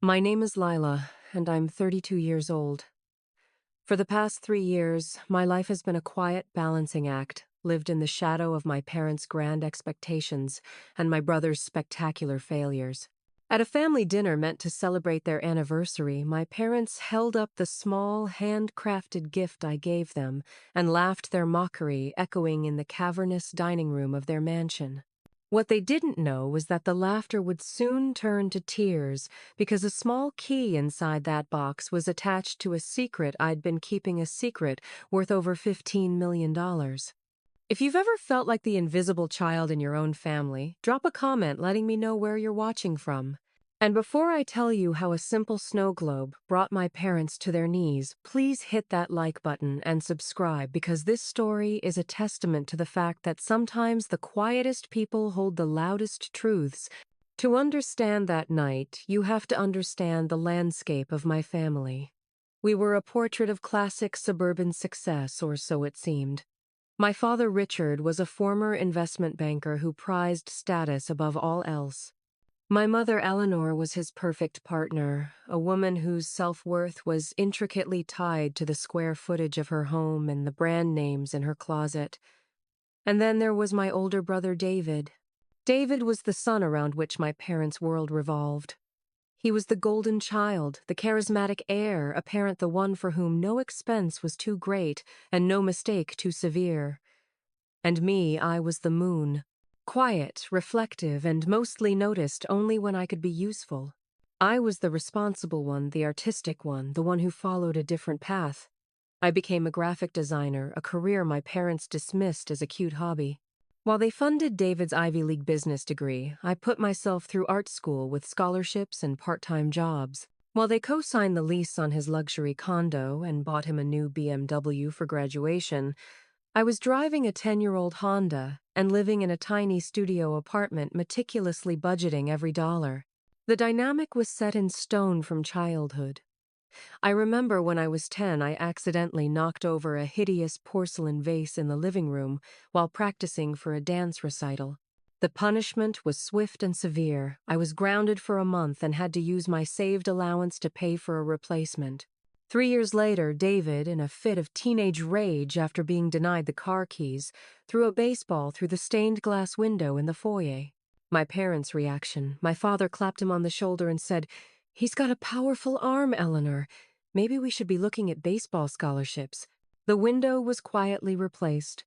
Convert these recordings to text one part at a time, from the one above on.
My name is Lila, and I'm 32 years old. For the past 3 years, my life has been a quiet balancing act, lived in the shadow of my parents' grand expectations and my brother's spectacular failures. At a family dinner meant to celebrate their anniversary, my parents held up the small, handcrafted gift I gave them and laughed their mockery echoing in the cavernous dining room of their mansion. What they didn't know was that the laughter would soon turn to tears because a small key inside that box was attached to a secret I'd been keeping a secret worth over $15 million. If you've ever felt like the invisible child in your own family, drop a comment letting me know where you're watching from. And before I tell you how a simple snow globe brought my parents to their knees, please hit that like button and subscribe because this story is a testament to the fact that sometimes the quietest people hold the loudest truths. To understand that night, you have to understand the landscape of my family. We were a portrait of classic suburban success, or so it seemed. My father, Richard, was a former investment banker who prized status above all else. My mother, Eleanor, was his perfect partner, a woman whose self-worth was intricately tied to the square footage of her home and the brand names in her closet. And then there was my older brother, David. David was the sun around which my parents' world revolved. He was the golden child, the charismatic heir, a parent the one for whom no expense was too great and no mistake too severe. And me, I was the moon. Quiet, reflective, and mostly noticed only when I could be useful. I was the responsible one, the artistic one, the one who followed a different path. I became a graphic designer, a career my parents dismissed as a cute hobby. While they funded David's Ivy League business degree, I put myself through art school with scholarships and part-time jobs. While they co-signed the lease on his luxury condo and bought him a new BMW for graduation, I was driving a 10-year-old Honda and living in a tiny studio apartment, meticulously budgeting every dollar. The dynamic was set in stone from childhood. I remember when I was 10, I accidentally knocked over a hideous porcelain vase in the living room while practicing for a dance recital. The punishment was swift and severe. I was grounded for a month and had to use my saved allowance to pay for a replacement. 3 years later, David, in a fit of teenage rage after being denied the car keys, threw a baseball through the stained glass window in the foyer. My parents' reaction: my father clapped him on the shoulder and said, "He's got a powerful arm, Eleanor. Maybe we should be looking at baseball scholarships." The window was quietly replaced,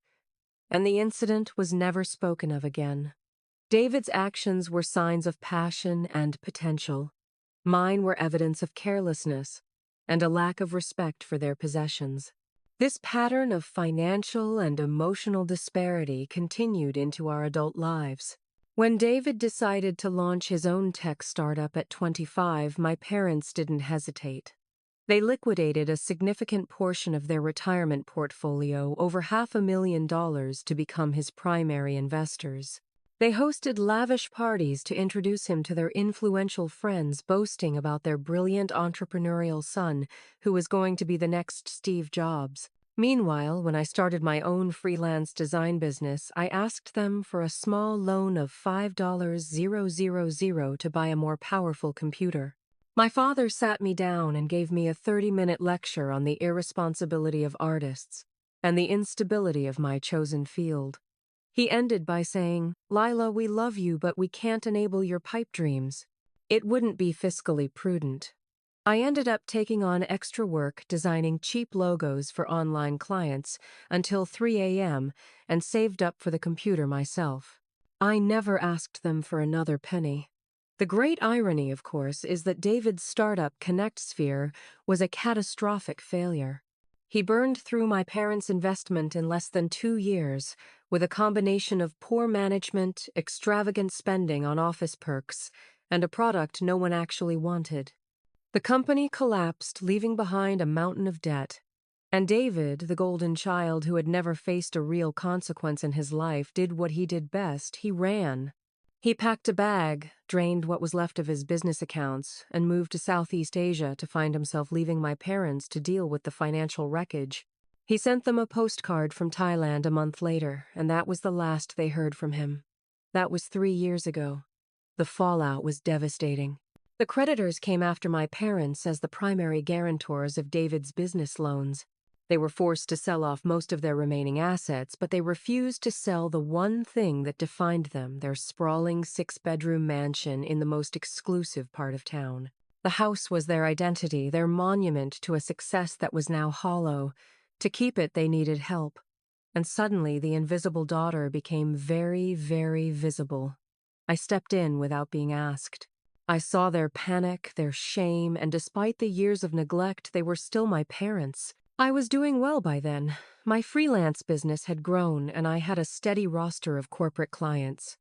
and the incident was never spoken of again. David's actions were signs of passion and potential. Mine were evidence of carelessness and a lack of respect for their possessions. This pattern of financial and emotional disparity continued into our adult lives. When David decided to launch his own tech startup at 25, my parents didn't hesitate. They liquidated a significant portion of their retirement portfolio, over $500,000, to become his primary investors. They hosted lavish parties to introduce him to their influential friends, boasting about their brilliant entrepreneurial son, who was going to be the next Steve Jobs. Meanwhile, when I started my own freelance design business, I asked them for a small loan of $5,000 to buy a more powerful computer. My father sat me down and gave me a 30-minute lecture on the irresponsibility of artists and the instability of my chosen field. He ended by saying, "Lila, we love you, but we can't enable your pipe dreams." It wouldn't be fiscally prudent. I ended up taking on extra work designing cheap logos for online clients until 3 a.m. and saved up for the computer myself. I never asked them for another penny. The great irony, of course, is that David's startup ConnectSphere was a catastrophic failure. He burned through my parents' investment in less than 2 years, with a combination of poor management, extravagant spending on office perks, and a product no one actually wanted. The company collapsed, leaving behind a mountain of debt. And David, the golden child who had never faced a real consequence in his life, did what he did best: he ran. He packed a bag, drained what was left of his business accounts, and moved to Southeast Asia to find himself leaving my parents to deal with the financial wreckage. He sent them a postcard from Thailand a month later, and that was the last they heard from him. That was 3 years ago. The fallout was devastating. The creditors came after my parents as the primary guarantors of David's business loans. They were forced to sell off most of their remaining assets, but they refused to sell the one thing that defined them, their sprawling six-bedroom mansion in the most exclusive part of town. The house was their identity, their monument to a success that was now hollow. To keep it, they needed help. And suddenly, the invisible daughter became very, very visible. I stepped in without being asked. I saw their panic, their shame, and despite the years of neglect, they were still my parents. I was doing well by then. My freelance business had grown, and I had a steady roster of corporate clients.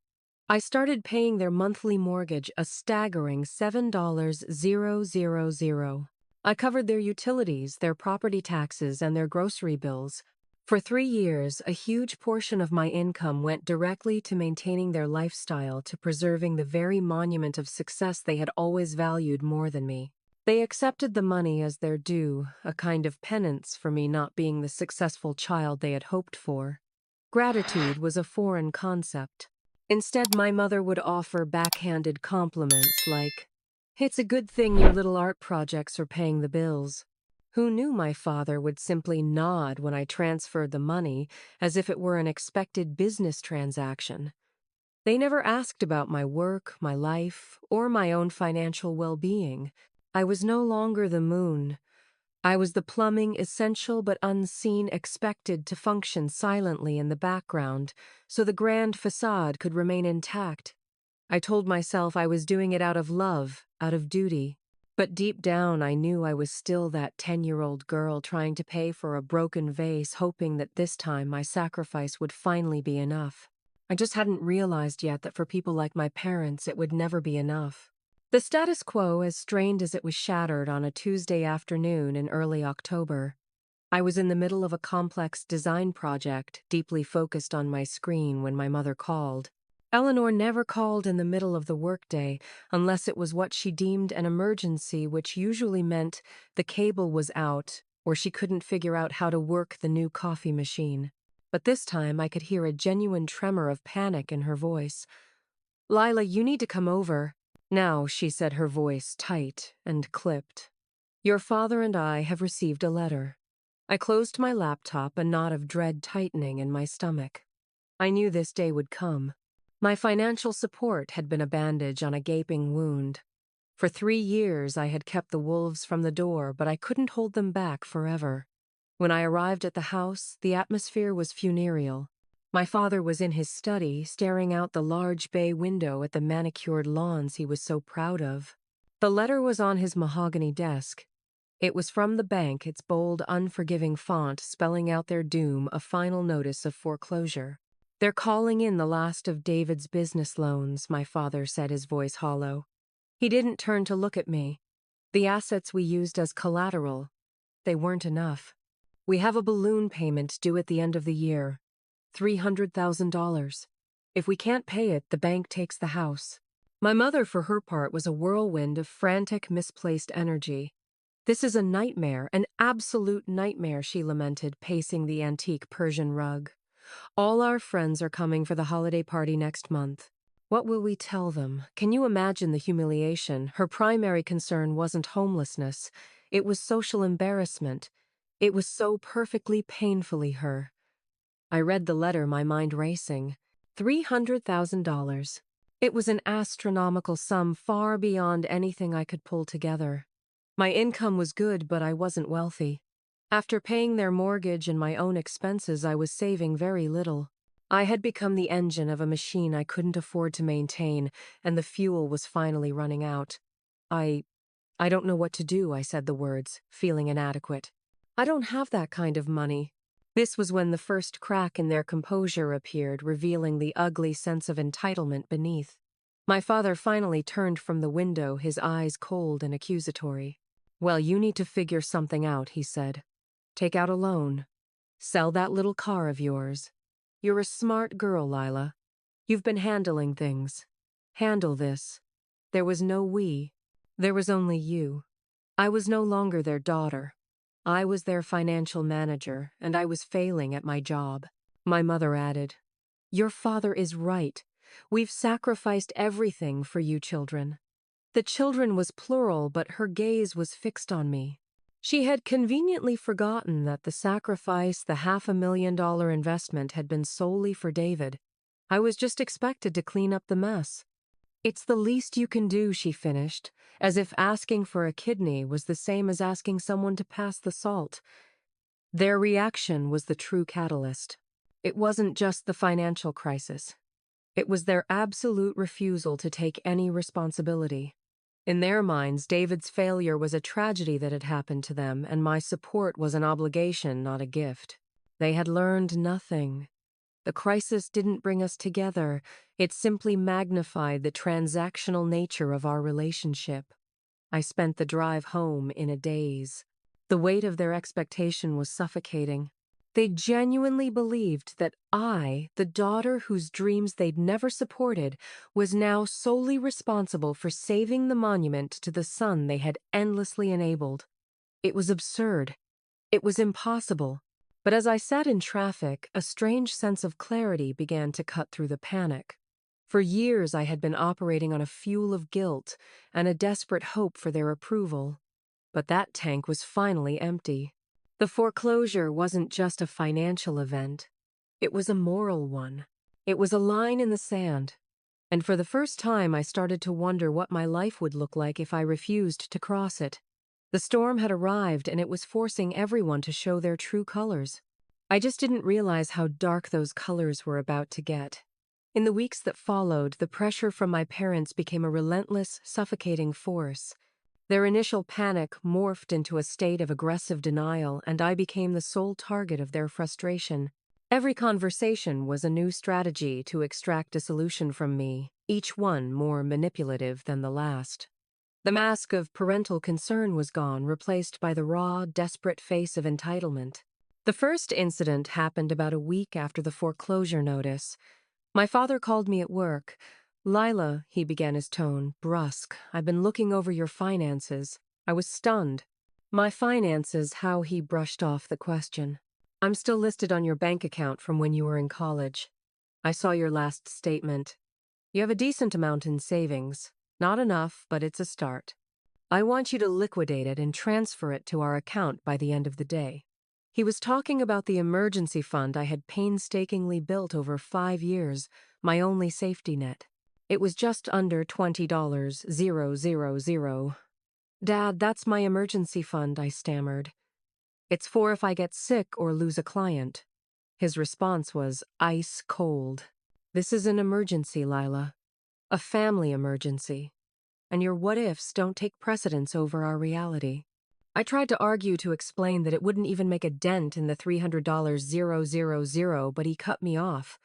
I started paying their monthly mortgage, a staggering $7,000. I covered their utilities, their property taxes, and their grocery bills. For 3 years, a huge portion of my income went directly to maintaining their lifestyle, to preserving the very monument of success they had always valued more than me. They accepted the money as their due, a kind of penance for me not being the successful child they had hoped for. Gratitude was a foreign concept. Instead, my mother would offer backhanded compliments like, "It's a good thing your little art projects are paying the bills." Who knew my father would simply nod when I transferred the money, as if it were an expected business transaction. They never asked about my work, my life, or my own financial well-being. I was no longer the moon. I was the plumbing, essential but unseen, expected to function silently in the background, so the grand facade could remain intact. I told myself I was doing it out of love, out of duty. But deep down, I knew I was still that 10-year-old girl trying to pay for a broken vase, hoping that this time my sacrifice would finally be enough. I just hadn't realized yet that for people like my parents, it would never be enough. The status quo, as strained as it was shattered on a Tuesday afternoon in early October. I was in the middle of a complex design project, deeply focused on my screen when my mother called. Eleanor never called in the middle of the workday, unless it was what she deemed an emergency, which usually meant the cable was out or she couldn't figure out how to work the new coffee machine. But this time I could hear a genuine tremor of panic in her voice. "Lila, you need to come over." "Now," she said, her voice tight and clipped. "Your father and I have received a letter." I closed my laptop, a knot of dread tightening in my stomach. I knew this day would come. My financial support had been a bandage on a gaping wound. For 3 years I had kept the wolves from the door, but I couldn't hold them back forever. When I arrived at the house, the atmosphere was funereal. My father was in his study, staring out the large bay window at the manicured lawns he was so proud of. The letter was on his mahogany desk. It was from the bank, its bold, unforgiving font spelling out their doom, a final notice of foreclosure. "They're calling in the last of David's business loans," my father said, his voice hollow. He didn't turn to look at me. "The assets we used as collateral, they weren't enough. We have a balloon payment due at the end of the year. $300,000. If we can't pay it, the bank takes the house." My mother, for her part, was a whirlwind of frantic, misplaced energy. "This is a nightmare, an absolute nightmare," she lamented, pacing the antique Persian rug. "All our friends are coming for the holiday party next month. What will we tell them? Can you imagine the humiliation?" Her primary concern wasn't homelessness. It was social embarrassment. It was so perfectly, painfully her. I read the letter, my mind racing. $300,000. It was an astronomical sum, far beyond anything I could pull together. My income was good, but I wasn't wealthy. After paying their mortgage and my own expenses, I was saving very little. I had become the engine of a machine I couldn't afford to maintain, and the fuel was finally running out. I don't know what to do," I said the words, feeling inadequate. "I don't have that kind of money." This was when the first crack in their composure appeared, revealing the ugly sense of entitlement beneath. My father finally turned from the window, his eyes cold and accusatory. "Well, you need to figure something out," he said. "Take out a loan. Sell that little car of yours. You're a smart girl, Lila. You've been handling things. Handle this." There was no we. There was only you. I was no longer their daughter. I was their financial manager, and I was failing at my job. My mother added, "Your father is right. We've sacrificed everything for you children." The children was plural, but her gaze was fixed on me. She had conveniently forgotten that the sacrifice, the $500,000 investment, had been solely for David. I was just expected to clean up the mess. It's the least you can do, she finished, as if asking for a kidney was the same as asking someone to pass the salt. Their reaction was the true catalyst. It wasn't just the financial crisis. It was their absolute refusal to take any responsibility. In their minds, David's failure was a tragedy that had happened to them, and my support was an obligation, not a gift. They had learned nothing. The crisis didn't bring us together. It simply magnified the transactional nature of our relationship. I spent the drive home in a daze. The weight of their expectation was suffocating. They genuinely believed that I, the daughter whose dreams they'd never supported, was now solely responsible for saving the monument to the son they had endlessly enabled. It was absurd. It was impossible. But as I sat in traffic, a strange sense of clarity began to cut through the panic. For years I had been operating on a fuel of guilt and a desperate hope for their approval. But that tank was finally empty. The foreclosure wasn't just a financial event. It was a moral one. It was a line in the sand. And for the first time, I started to wonder what my life would look like if I refused to cross it. The storm had arrived, and it was forcing everyone to show their true colors. I just didn't realize how dark those colors were about to get. In the weeks that followed, the pressure from my parents became a relentless, suffocating force. Their initial panic morphed into a state of aggressive denial, and I became the sole target of their frustration. Every conversation was a new strategy to extract a solution from me, each one more manipulative than the last. The mask of parental concern was gone, replaced by the raw, desperate face of entitlement. The first incident happened about a week after the foreclosure notice. My father called me at work. "Lila," he began, his tone brusque, "I've been looking over your finances." I was stunned. "My finances," how he brushed off the question. "I'm still listed on your bank account from when you were in college. I saw your last statement. You have a decent amount in savings. Not enough, but it's a start. I want you to liquidate it and transfer it to our account by the end of the day." He was talking about the emergency fund I had painstakingly built over 5 years, my only safety net. It was just under $20,000. "Dad, that's my emergency fund," I stammered. "It's for if I get sick or lose a client." His response was ice cold. "This is an emergency, Lila. A family emergency. And your what-ifs don't take precedence over our reality." I tried to argue to explain that it wouldn't even make a dent in the $300,000, but he cut me off.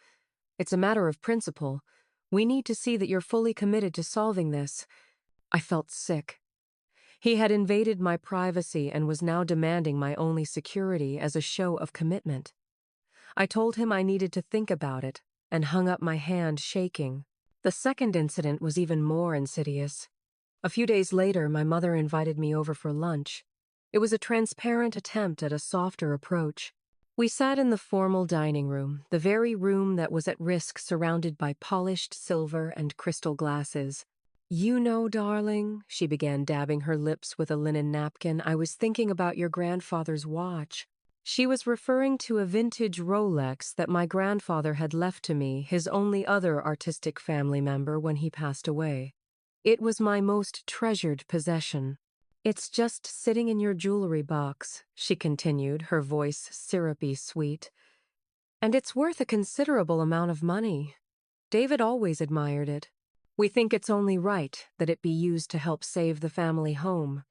"It's a matter of principle. We need to see that you're fully committed to solving this." I felt sick. He had invaded my privacy and was now demanding my only security as a show of commitment. I told him I needed to think about it and hung up my hand, shaking. The second incident was even more insidious. A few days later, my mother invited me over for lunch. It was a transparent attempt at a softer approach. We sat in the formal dining room, the very room that was at risk, surrounded by polished silver and crystal glasses. "You know, darling," she began, dabbing her lips with a linen napkin, "I was thinking about your grandfather's watch." She was referring to a vintage Rolex that my grandfather had left to me, his only other artistic family member, when he passed away. It was my most treasured possession. "It's just sitting in your jewelry box," she continued, her voice syrupy sweet. "And it's worth a considerable amount of money. David always admired it. We think it's only right that it be used to help save the family home.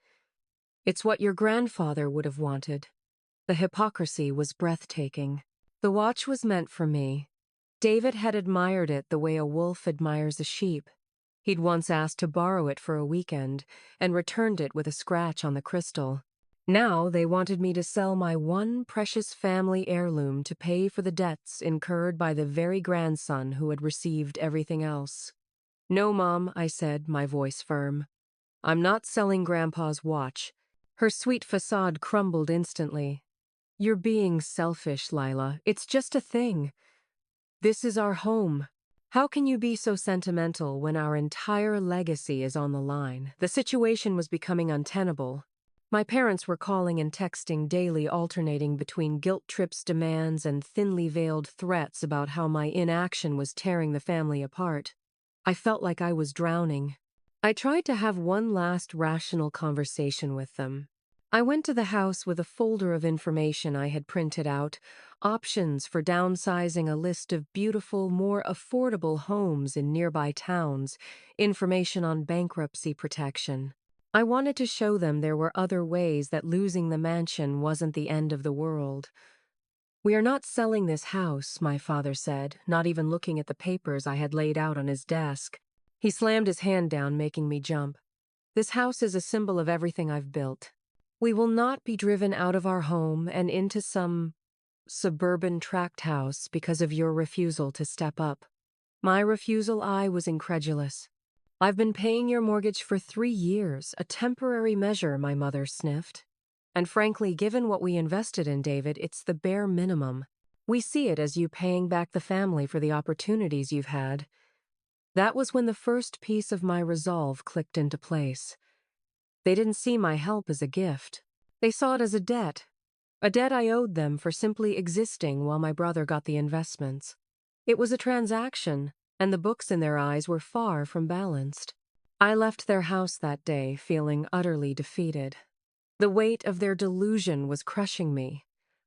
It's what your grandfather would have wanted." The hypocrisy was breathtaking. The watch was meant for me. David had admired it the way a wolf admires a sheep. He'd once asked to borrow it for a weekend and returned it with a scratch on the crystal. Now they wanted me to sell my one precious family heirloom to pay for the debts incurred by the very grandson who had received everything else. "No, Mom," I said, my voice firm. "I'm not selling Grandpa's watch." Her sweet facade crumbled instantly. "You're being selfish, Lila. It's just a thing. This is our home. How can you be so sentimental when our entire legacy is on the line? The situation was becoming untenable. My parents were calling and texting daily, alternating between guilt trips demands and thinly veiled threats about how my inaction was tearing the family apart. I felt like I was drowning. I tried to have one last rational conversation with them. I went to the house with a folder of information I had printed out, options for downsizing, a list of beautiful, more affordable homes in nearby towns, information on bankruptcy protection. I wanted to show them there were other ways, that losing the mansion wasn't the end of the world. "We are not selling this house," my father said, not even looking at the papers I had laid out on his desk. He slammed his hand down, making me jump. "This house is a symbol of everything I've built. We will not be driven out of our home and into some suburban tract house because of your refusal to step up." My refusal? I was incredulous. "I've been paying your mortgage for 3 years, a temporary measure," my mother sniffed. "And frankly, given what we invested in David, it's the bare minimum. We see it as you paying back the family for the opportunities you've had." That was when the first piece of my resolve clicked into place. They didn't see my help as a gift. They saw it as a debt I owed them for simply existing while my brother got the investments. It was a transaction, and the books in their eyes were far from balanced. I left their house that day feeling utterly defeated. The weight of their delusion was crushing me.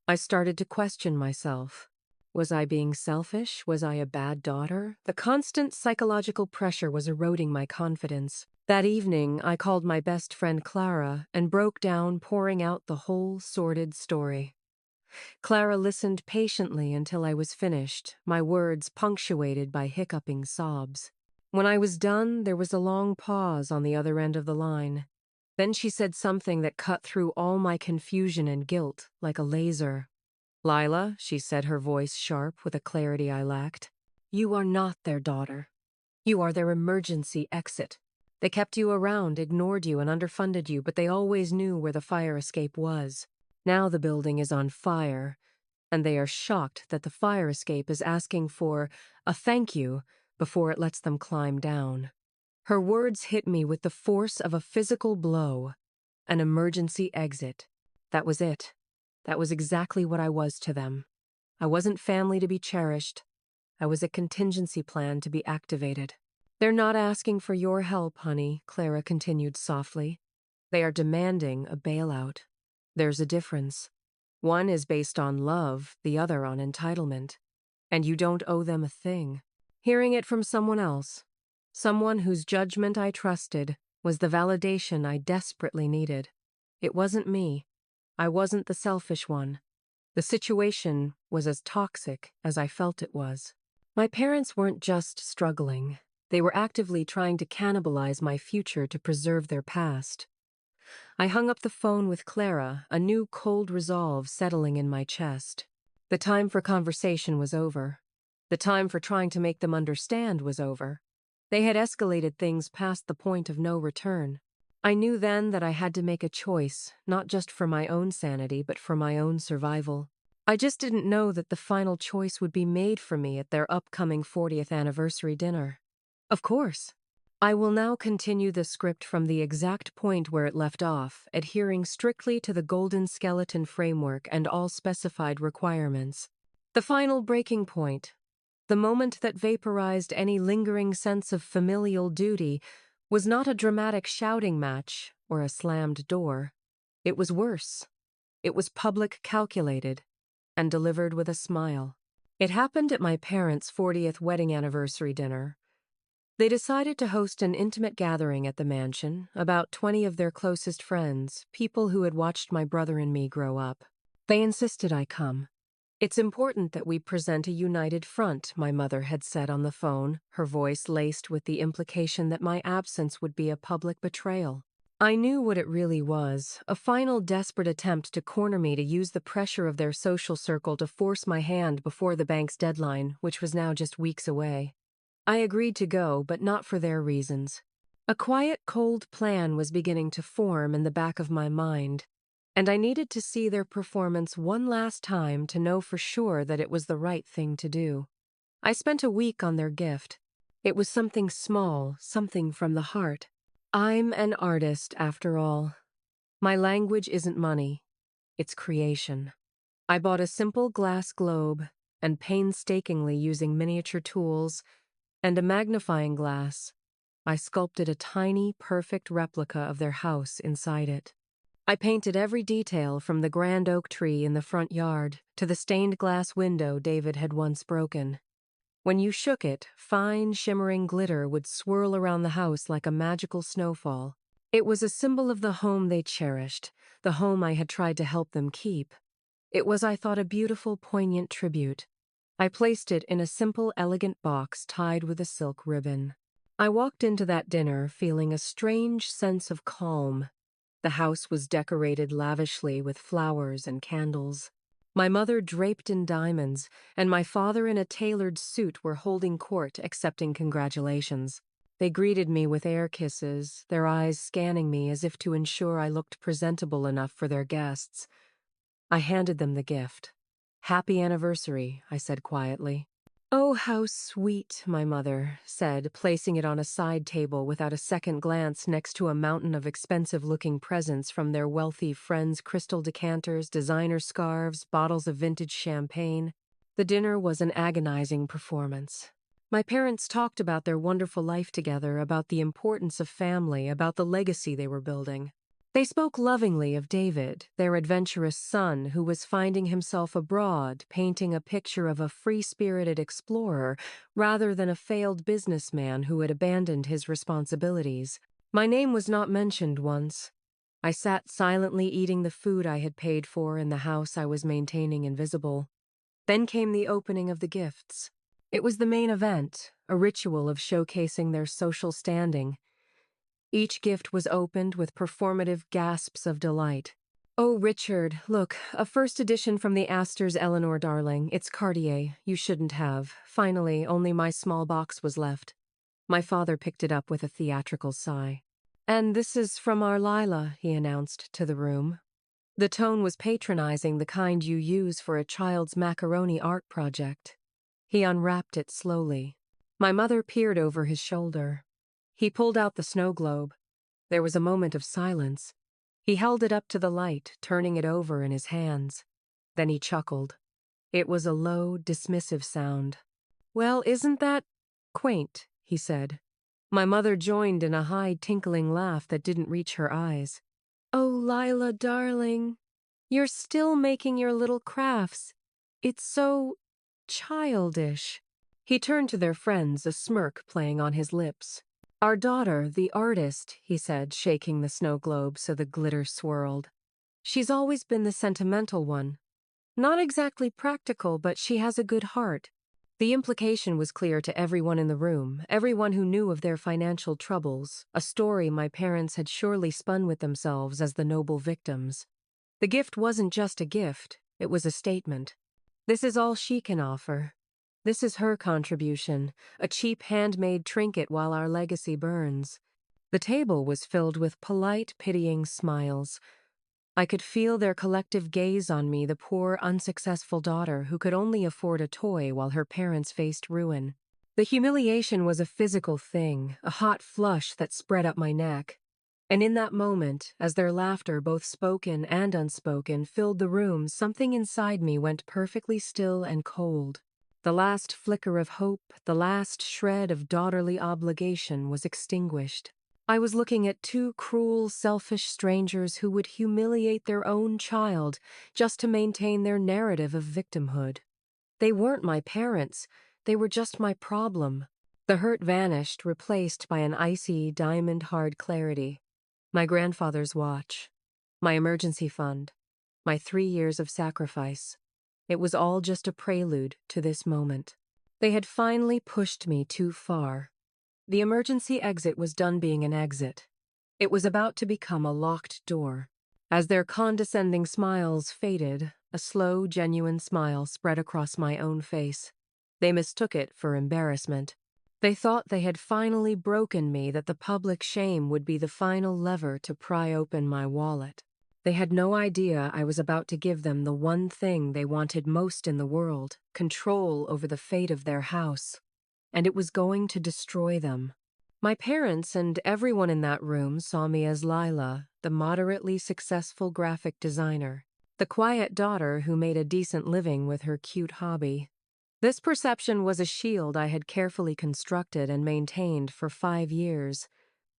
I started to question myself. Was I being selfish? Was I a bad daughter? The constant psychological pressure was eroding my confidence. That evening, I called my best friend Clara and broke down, pouring out the whole sordid story. Clara listened patiently until I was finished, my words punctuated by hiccuping sobs. When I was done, there was a long pause on the other end of the line. Then she said something that cut through all my confusion and guilt like a laser. "Lila," she said, her voice sharp with a clarity I lacked, "you are not their daughter. You are their emergency exit. They kept you around, ignored you, and underfunded you, but they always knew where the fire escape was. Now the building is on fire, and they are shocked that the fire escape is asking for a thank you before it lets them climb down." Her words hit me with the force of a physical blow. An emergency exit. That was it. That was exactly what I was to them. I wasn't family to be cherished. I was a contingency plan to be activated. "They're not asking for your help, honey," Clara continued softly. "They are demanding a bailout. There's a difference. One is based on love, the other on entitlement. And you don't owe them a thing." Hearing it from someone else, someone whose judgment I trusted, was the validation I desperately needed. It wasn't me. I wasn't the selfish one. The situation was as toxic as I felt it was. My parents weren't just struggling. They were actively trying to cannibalize my future to preserve their past. I hung up the phone with Clara, a new cold resolve settling in my chest. The time for conversation was over. The time for trying to make them understand was over. They had escalated things past the point of no return. I knew then that I had to make a choice, not just for my own sanity, but for my own survival. I just didn't know that the final choice would be made for me at their upcoming 40th anniversary dinner. Of course. I will now continue the script from the exact point where it left off, adhering strictly to the golden skeleton framework and all specified requirements. The final breaking point, the moment that vaporized any lingering sense of familial duty, was not a dramatic shouting match or a slammed door. It was worse. It was public, calculated, and delivered with a smile. It happened at my parents' 40th wedding anniversary dinner. They decided to host an intimate gathering at the mansion, about 20 of their closest friends, people who had watched my brother and me grow up. They insisted I come. "It's important that we present a united front," my mother had said on the phone, her voice laced with the implication that my absence would be a public betrayal. I knew what it really was, a final desperate attempt to corner me, to use the pressure of their social circle to force my hand before the bank's deadline, which was now just weeks away. I agreed to go, but not for their reasons. A quiet, cold plan was beginning to form in the back of my mind, and I needed to see their performance one last time to know for sure that it was the right thing to do. I spent a week on their gift. It was something small, something from the heart. I'm an artist, after all. My language isn't money, it's creation. I bought a simple glass globe, and painstakingly using miniature tools and a magnifying glass, I sculpted a tiny, perfect replica of their house inside it. I painted every detail from the grand oak tree in the front yard to the stained glass window David had once broken. When you shook it, fine, shimmering glitter would swirl around the house like a magical snowfall. It was a symbol of the home they cherished, the home I had tried to help them keep. It was, I thought, a beautiful, poignant tribute. I placed it in a simple, elegant box tied with a silk ribbon. I walked into that dinner feeling a strange sense of calm. The house was decorated lavishly with flowers and candles. My mother draped in diamonds, and my father in a tailored suit were holding court, accepting congratulations. They greeted me with air kisses, their eyes scanning me as if to ensure I looked presentable enough for their guests. I handed them the gift. "Happy anniversary," I said quietly. "Oh, how sweet," my mother said, placing it on a side table without a second glance next to a mountain of expensive-looking presents from their wealthy friends, crystal decanters, designer scarves, bottles of vintage champagne. The dinner was an agonizing performance. My parents talked about their wonderful life together, about the importance of family, about the legacy they were building. They spoke lovingly of David, their adventurous son who was finding himself abroad, painting a picture of a free-spirited explorer rather than a failed businessman who had abandoned his responsibilities. My name was not mentioned once. I sat silently eating the food I had paid for in the house I was maintaining invisible. Then came the opening of the gifts. It was the main event, a ritual of showcasing their social standing. Each gift was opened with performative gasps of delight. "Oh, Richard, look, a first edition from the Astors, Eleanor, darling. It's Cartier. You shouldn't have. Finally, only my small box was left." My father picked it up with a theatrical sigh. "And this is from our Lila," he announced to the room. The tone was patronizing, the kind you use for a child's macaroni art project. He unwrapped it slowly. My mother peered over his shoulder. He pulled out the snow globe. There was a moment of silence. He held it up to the light, turning it over in his hands. Then he chuckled. It was a low, dismissive sound. "Well, isn't that quaint?" he said. My mother joined in a high, tinkling laugh that didn't reach her eyes. "Oh, Lila, darling, you're still making your little crafts. It's so childish." He turned to their friends, a smirk playing on his lips. "Our daughter, the artist," he said, shaking the snow globe so the glitter swirled. "She's always been the sentimental one. Not exactly practical, but she has a good heart." The implication was clear to everyone in the room, everyone who knew of their financial troubles, a story my parents had surely spun with themselves as the noble victims. The gift wasn't just a gift, it was a statement. This is all she can offer. This is her contribution, a cheap handmade trinket while our legacy burns. The table was filled with polite, pitying smiles. I could feel their collective gaze on me, the poor, unsuccessful daughter who could only afford a toy while her parents faced ruin. The humiliation was a physical thing, a hot flush that spread up my neck. And in that moment, as their laughter, both spoken and unspoken, filled the room, something inside me went perfectly still and cold. The last flicker of hope, the last shred of daughterly obligation was extinguished. I was looking at two cruel, selfish strangers who would humiliate their own child just to maintain their narrative of victimhood. They weren't my parents, they were just my problem. The hurt vanished, replaced by an icy, diamond-hard clarity. My grandfather's watch, my emergency fund, my 3 years of sacrifice. It was all just a prelude to this moment. They had finally pushed me too far. The emergency exit was done being an exit. It was about to become a locked door. As their condescending smiles faded, a slow, genuine smile spread across my own face. They mistook it for embarrassment. They thought they had finally broken me, that the public shame would be the final lever to pry open my wallet. They had no idea I was about to give them the one thing they wanted most in the world, control over the fate of their house. And it was going to destroy them. My parents and everyone in that room saw me as Lila, the moderately successful graphic designer, the quiet daughter who made a decent living with her cute hobby. This perception was a shield I had carefully constructed and maintained for 5 years.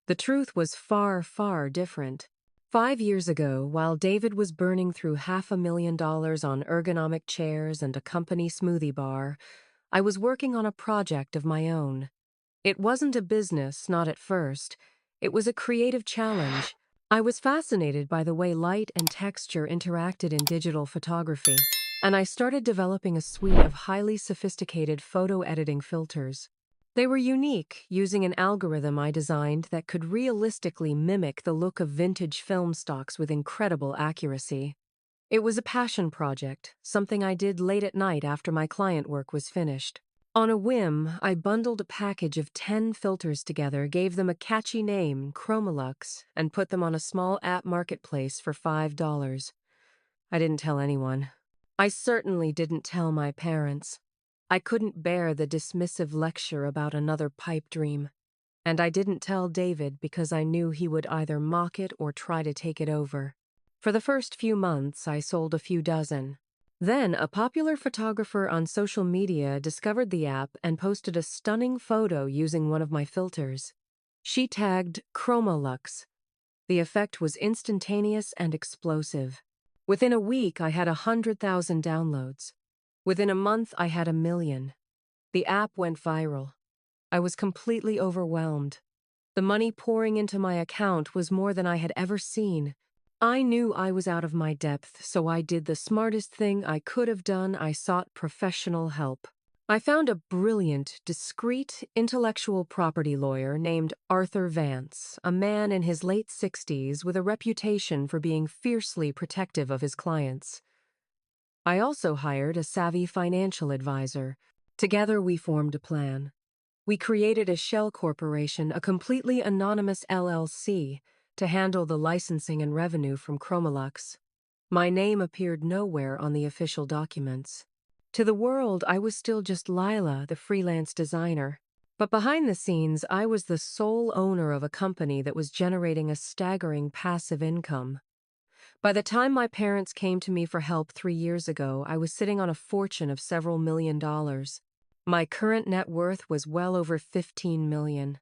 The truth was far, far different. 5 years ago, while David was burning through $500,000 on ergonomic chairs and a company smoothie bar, I was working on a project of my own. It wasn't a business, not at first. It was a creative challenge. I was fascinated by the way light and texture interacted in digital photography, and I started developing a suite of highly sophisticated photo editing filters. They were unique, using an algorithm I designed that could realistically mimic the look of vintage film stocks with incredible accuracy. It was a passion project, something I did late at night after my client work was finished. On a whim, I bundled a package of 10 filters together, gave them a catchy name, Chromolux, and put them on a small app marketplace for $5. I didn't tell anyone. I certainly didn't tell my parents. I couldn't bear the dismissive lecture about another pipe dream. And I didn't tell David because I knew he would either mock it or try to take it over. For the first few months, I sold a few dozen. Then, a popular photographer on social media discovered the app and posted a stunning photo using one of my filters. She tagged Chromolux. The effect was instantaneous and explosive. Within a week, I had 100,000 downloads. Within a month, I had 1,000,000. The app went viral. I was completely overwhelmed. The money pouring into my account was more than I had ever seen. I knew I was out of my depth, so I did the smartest thing I could have done. I sought professional help. I found a brilliant, discreet, intellectual property lawyer named Arthur Vance, a man in his late 60s with a reputation for being fiercely protective of his clients. I also hired a savvy financial advisor. Together we formed a plan. We created a shell corporation, a completely anonymous LLC, to handle the licensing and revenue from Chromolux. My name appeared nowhere on the official documents. To the world, I was still just Lila, the freelance designer. But behind the scenes, I was the sole owner of a company that was generating a staggering passive income. By the time my parents came to me for help 3 years ago, I was sitting on a fortune of several $1,000,000. My current net worth was well over $15 million.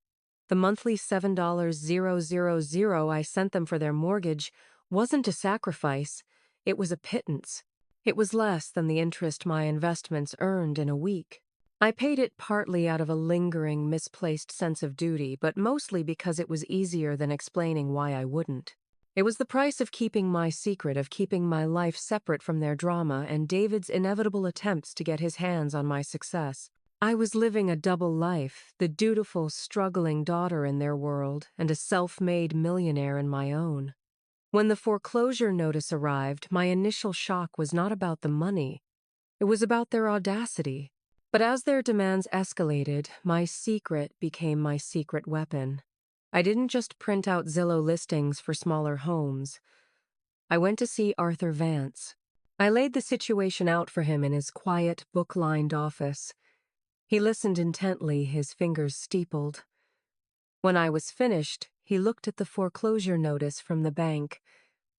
The monthly $7,000 I sent them for their mortgage wasn't a sacrifice, it was a pittance. It was less than the interest my investments earned in a week. I paid it partly out of a lingering, misplaced sense of duty, but mostly because it was easier than explaining why I wouldn't. It was the price of keeping my secret, of keeping my life separate from their drama and David's inevitable attempts to get his hands on my success. I was living a double life, the dutiful, struggling daughter in their world and a self-made millionaire in my own. When the foreclosure notice arrived, my initial shock was not about the money. It was about their audacity. But as their demands escalated, my secret became my secret weapon. I didn't just print out Zillow listings for smaller homes. I went to see Arthur Vance. I laid the situation out for him in his quiet, book-lined office. He listened intently, his fingers steepled. When I was finished, he looked at the foreclosure notice from the bank,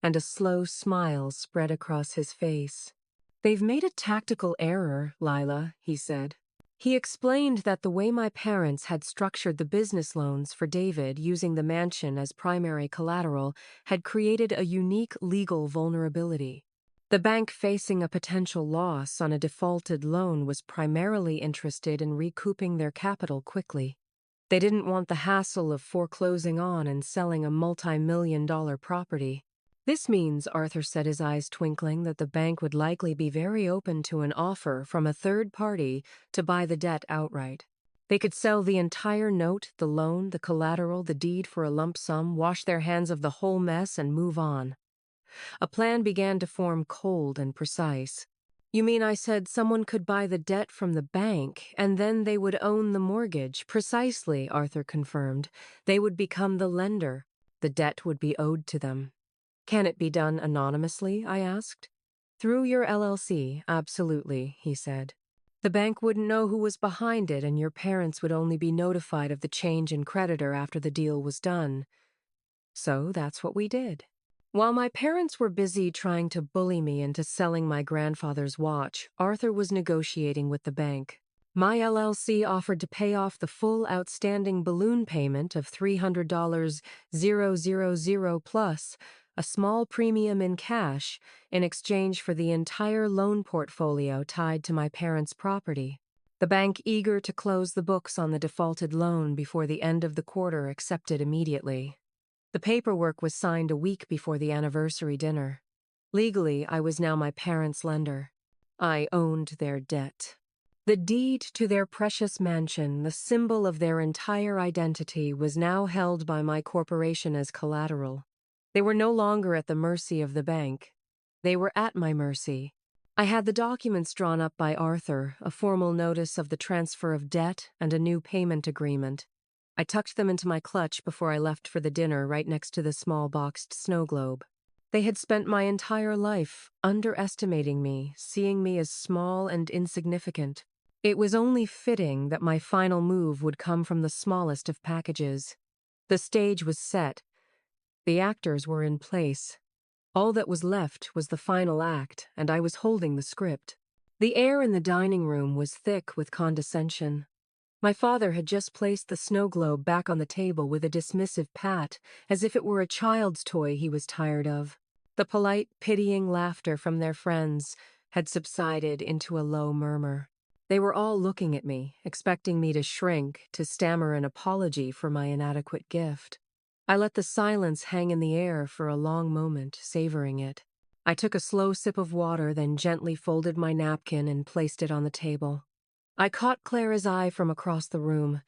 and a slow smile spread across his face. "They've made a tactical error, Lila," he said. He explained that the way my parents had structured the business loans for David using the mansion as primary collateral had created a unique legal vulnerability. The bank facing a potential loss on a defaulted loan was primarily interested in recouping their capital quickly. They didn't want the hassle of foreclosing on and selling a multi-million-dollar property. This means, Arthur said, his eyes twinkling, that the bank would likely be very open to an offer from a third party to buy the debt outright. They could sell the entire note, the loan, the collateral, the deed for a lump sum, wash their hands of the whole mess, and move on. A plan began to form, cold and precise. "You mean," I said, "someone could buy the debt from the bank, and then they would own the mortgage?" "Precisely," Arthur confirmed. "They would become the lender. The debt would be owed to them." Can it be done anonymously? I asked. Through your LLC, absolutely, he said. The bank wouldn't know who was behind it, and your parents would only be notified of the change in creditor after the deal was done. So that's what we did. While my parents were busy trying to bully me into selling my grandfather's watch, Arthur was negotiating with the bank. My LLC offered to pay off the full outstanding balloon payment of $300,000 plus a small premium in cash in exchange for the entire loan portfolio tied to my parents' property. The bank, eager to close the books on the defaulted loan before the end of the quarter, accepted immediately. The paperwork was signed a week before the anniversary dinner. Legally, I was now my parents' lender. I owned their debt. The deed to their precious mansion, the symbol of their entire identity, was now held by my corporation as collateral. They were no longer at the mercy of the bank. They were at my mercy. I had the documents drawn up by Arthur, a formal notice of the transfer of debt and a new payment agreement. I tucked them into my clutch before I left for the dinner right next to the small boxed snow globe. They had spent my entire life underestimating me, seeing me as small and insignificant. It was only fitting that my final move would come from the smallest of packages. The stage was set. The actors were in place. All that was left was the final act, and I was holding the script. The air in the dining room was thick with condescension. My father had just placed the snow globe back on the table with a dismissive pat, as if it were a child's toy he was tired of. The polite, pitying laughter from their friends had subsided into a low murmur. They were all looking at me, expecting me to shrink, to stammer an apology for my inadequate gift. I let the silence hang in the air for a long moment, savoring it. I took a slow sip of water, then gently folded my napkin and placed it on the table. I caught Clara's eye from across the room.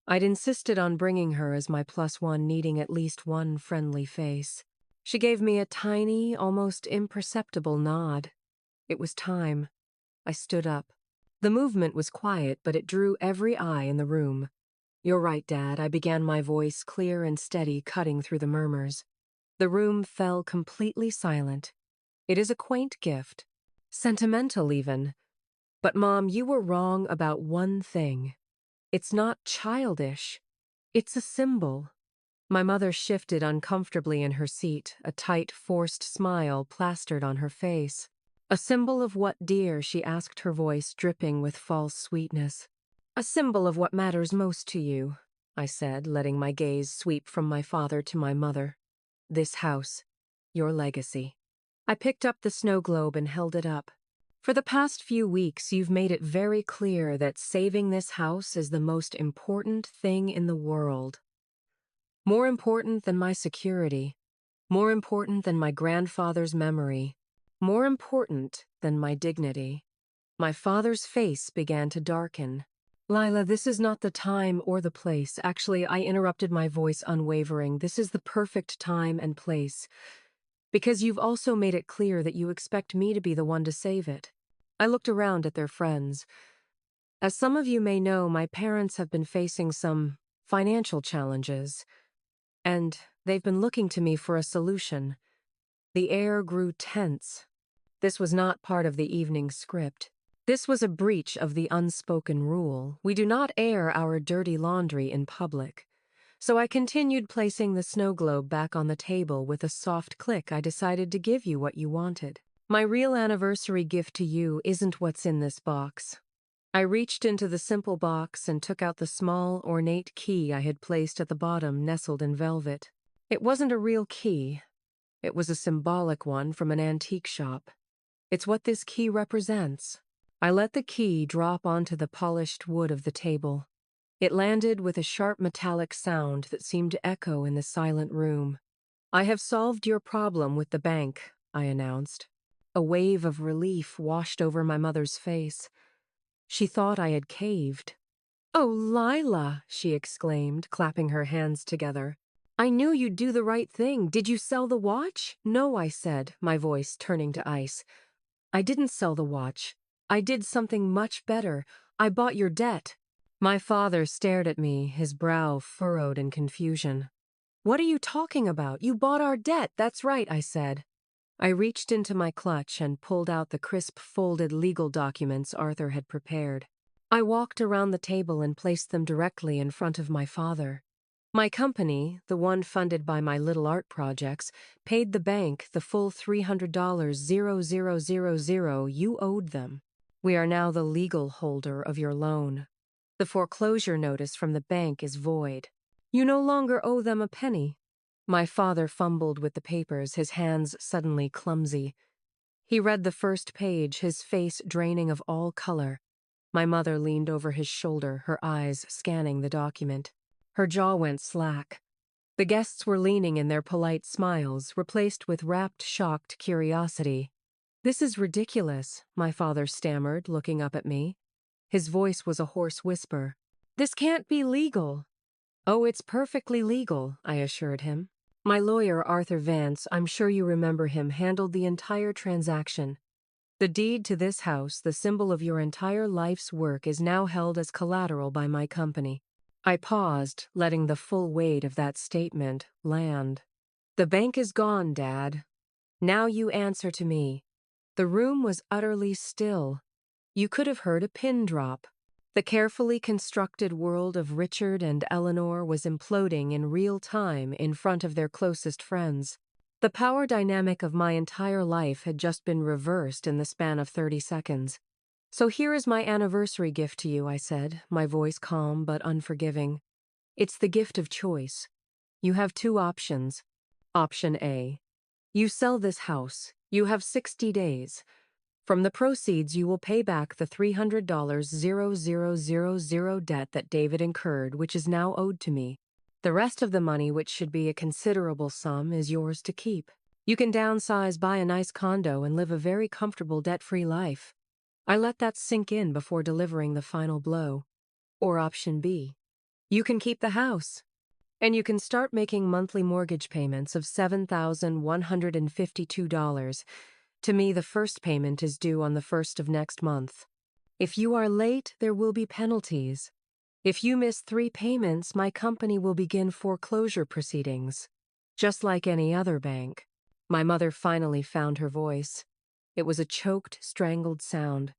I'd insisted on bringing her as my +1, needing at least one friendly face. She gave me a tiny, almost imperceptible nod. It was time. I stood up. The movement was quiet, but it drew every eye in the room. "You're right, Dad," I began, my voice clear and steady, cutting through the murmurs. The room fell completely silent. "It is a quaint gift. Sentimental, even. But, Mom, you were wrong about one thing. It's not childish. It's a symbol." My mother shifted uncomfortably in her seat, a tight, forced smile plastered on her face. "A symbol of what, dear?" she asked, her voice dripping with false sweetness. "A symbol of what matters most to you," I said, letting my gaze sweep from my father to my mother. "This house. Your legacy." I picked up the snow globe and held it up. "For the past few weeks, you've made it very clear that saving this house is the most important thing in the world. More important than my security. More important than my grandfather's memory. More important than my dignity." My father's face began to darken. "Lila, this is not the time or the place." Actually, I interrupted, my voice unwavering. "This is the perfect time and place. Because you've also made it clear that you expect me to be the one to save it." I looked around at their friends. "As some of you may know, my parents have been facing some financial challenges, and they've been looking to me for a solution." The air grew tense. This was not part of the evening script. This was a breach of the unspoken rule. We do not air our dirty laundry in public. So I continued, placing the snow globe back on the table. "With a soft click, I decided to give you what you wanted. My real anniversary gift to you isn't what's in this box." I reached into the simple box and took out the small, ornate key I had placed at the bottom, nestled in velvet. It wasn't a real key. It was a symbolic one from an antique shop. It's what this key represents. I let the key drop onto the polished wood of the table. It landed with a sharp metallic sound that seemed to echo in the silent room. "I have solved your problem with the bank," I announced. A wave of relief washed over my mother's face. She thought I had caved. "Oh, Lila," she exclaimed, clapping her hands together. "I knew you'd do the right thing. Did you sell the watch?" "No," I said, my voice turning to ice. "I didn't sell the watch. I did something much better. I bought your debt." My father stared at me, his brow furrowed in confusion. "What are you talking about? You bought our debt, that's right," I said. I reached into my clutch and pulled out the crisp, folded legal documents Arthur had prepared. I walked around the table and placed them directly in front of my father. My company, the one funded by my little art projects, paid the bank the full $300,000 you owed them. We are now the legal holder of your loan. The foreclosure notice from the bank is void. You no longer owe them a penny. My father fumbled with the papers, his hands suddenly clumsy. He read the first page, his face draining of all color. My mother leaned over his shoulder, her eyes scanning the document. Her jaw went slack. The guests were leaning in their polite smiles, replaced with rapt, shocked curiosity. "This is ridiculous," my father stammered, looking up at me. His voice was a hoarse whisper. "This can't be legal." "Oh, it's perfectly legal," I assured him. "My lawyer, Arthur Vance, I'm sure you remember him, handled the entire transaction. The deed to this house, the symbol of your entire life's work, is now held as collateral by my company." I paused, letting the full weight of that statement land. "The bank is gone, Dad. Now you answer to me." The room was utterly still. You could have heard a pin drop. The carefully constructed world of Richard and Eleanor was imploding in real time in front of their closest friends. The power dynamic of my entire life had just been reversed in the span of 30 seconds. "So here is my anniversary gift to you," I said, my voice calm but unforgiving. "It's the gift of choice. You have two options. Option A. You sell this house. You have 60 days. From the proceeds, you will pay back the $300,000 debt that David incurred, which is now owed to me. The rest of the money, which should be a considerable sum, is yours to keep. You can downsize, buy a nice condo, and live a very comfortable debt-free life." I let that sink in before delivering the final blow. Or option B. You can keep the house. And you can start making monthly mortgage payments of $7,152. To me, the first payment is due on the 1st of next month. If you are late, there will be penalties. If you miss 3 payments, my company will begin foreclosure proceedings. Just like any other bank. My mother finally found her voice. It was a choked, strangled sound.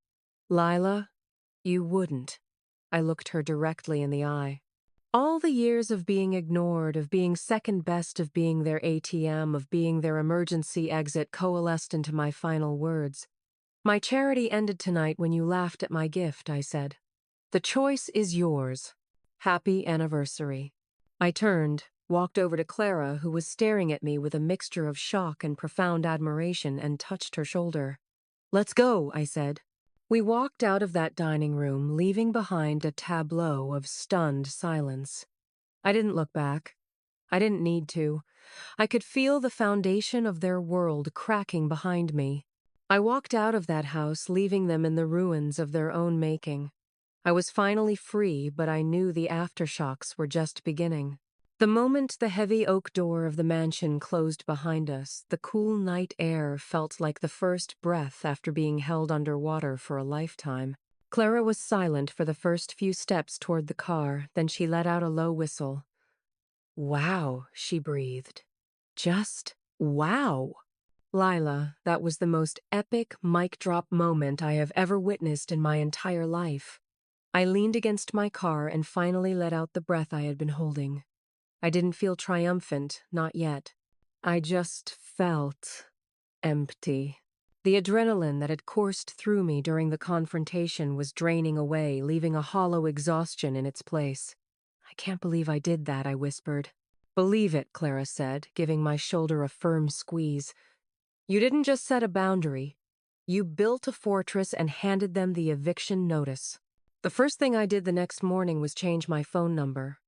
"Lila, you wouldn't." I looked her directly in the eye. All the years of being ignored, of being second best, of being their ATM, of being their emergency exit coalesced into my final words. "My charity ended tonight when you laughed at my gift," I said. "The choice is yours. Happy anniversary." I turned, walked over to Clara, who was staring at me with a mixture of shock and profound admiration, and touched her shoulder. "Let's go," I said. We walked out of that dining room, leaving behind a tableau of stunned silence. I didn't look back. I didn't need to. I could feel the foundation of their world cracking behind me. I walked out of that house, leaving them in the ruins of their own making. I was finally free, but I knew the aftershocks were just beginning. The moment the heavy oak door of the mansion closed behind us, the cool night air felt like the first breath after being held underwater for a lifetime. Clara was silent for the first few steps toward the car, then she let out a low whistle. "Wow," she breathed. "Just wow." Lila, that was the most epic mic drop moment I have ever witnessed in my entire life. I leaned against my car and finally let out the breath I had been holding. I didn't feel triumphant, not yet. I just felt empty. The adrenaline that had coursed through me during the confrontation was draining away, leaving a hollow exhaustion in its place. "I can't believe I did that," I whispered. "Believe it," Clara said, giving my shoulder a firm squeeze. "You didn't just set a boundary. You built a fortress and handed them the eviction notice." The first thing I did the next morning was change my phone number.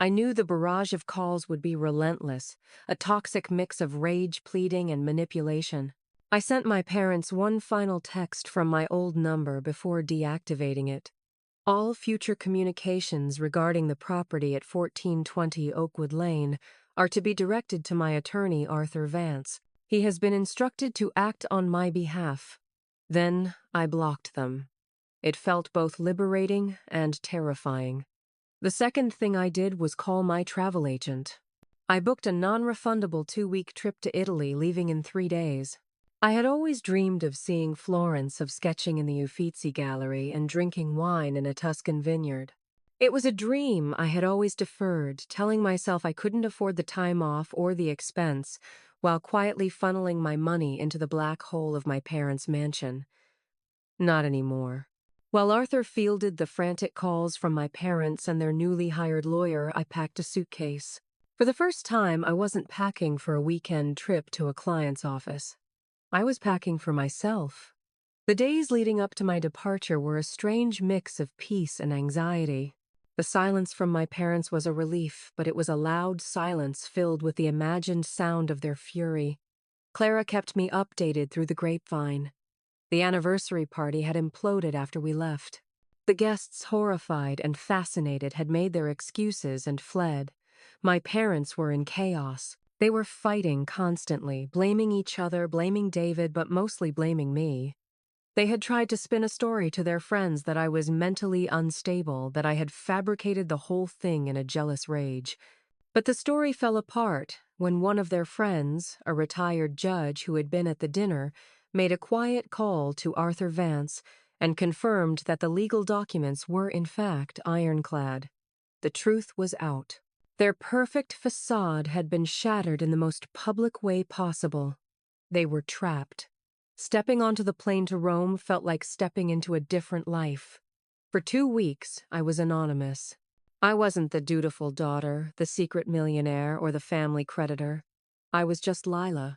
I knew the barrage of calls would be relentless, a toxic mix of rage, pleading, and manipulation. I sent my parents one final text from my old number before deactivating it. All future communications regarding the property at 1420 Oakwood Lane are to be directed to my attorney, Arthur Vance. He has been instructed to act on my behalf. Then I blocked them. It felt both liberating and terrifying. The second thing I did was call my travel agent. I booked a non-refundable 2-week trip to Italy, leaving in 3 days. I had always dreamed of seeing Florence, of sketching in the Uffizi Gallery, and drinking wine in a Tuscan vineyard. It was a dream I had always deferred, telling myself I couldn't afford the time off or the expense, while quietly funneling my money into the black hole of my parents' mansion. Not anymore. While Arthur fielded the frantic calls from my parents and their newly hired lawyer, I packed a suitcase. For the first time, I wasn't packing for a weekend trip to a client's office. I was packing for myself. The days leading up to my departure were a strange mix of peace and anxiety. The silence from my parents was a relief, but it was a loud silence filled with the imagined sound of their fury. Clara kept me updated through the grapevine. The anniversary party had imploded after we left. The guests, horrified and fascinated, had made their excuses and fled. My parents were in chaos. They were fighting constantly, blaming each other, blaming David, but mostly blaming me. They had tried to spin a story to their friends that I was mentally unstable, that I had fabricated the whole thing in a jealous rage. But the story fell apart when one of their friends, a retired judge who had been at the dinner, made a quiet call to Arthur Vance and confirmed that the legal documents were in fact ironclad. The truth was out. Their perfect facade had been shattered in the most public way possible. They were trapped. Stepping onto the plane to Rome felt like stepping into a different life. For 2 weeks, I was anonymous. I wasn't the dutiful daughter, the secret millionaire, or the family creditor. I was just Lila.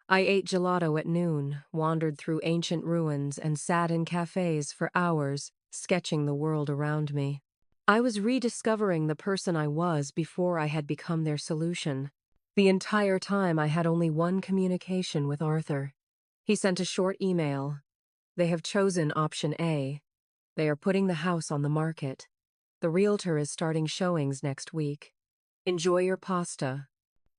I ate gelato at noon, wandered through ancient ruins, and sat in cafes for hours, sketching the world around me. I was rediscovering the person I was before I had become their solution. The entire time I had only one communication with Arthur. He sent a short email. They have chosen option A. They are putting the house on the market. The realtor is starting showings next week. Enjoy your pasta.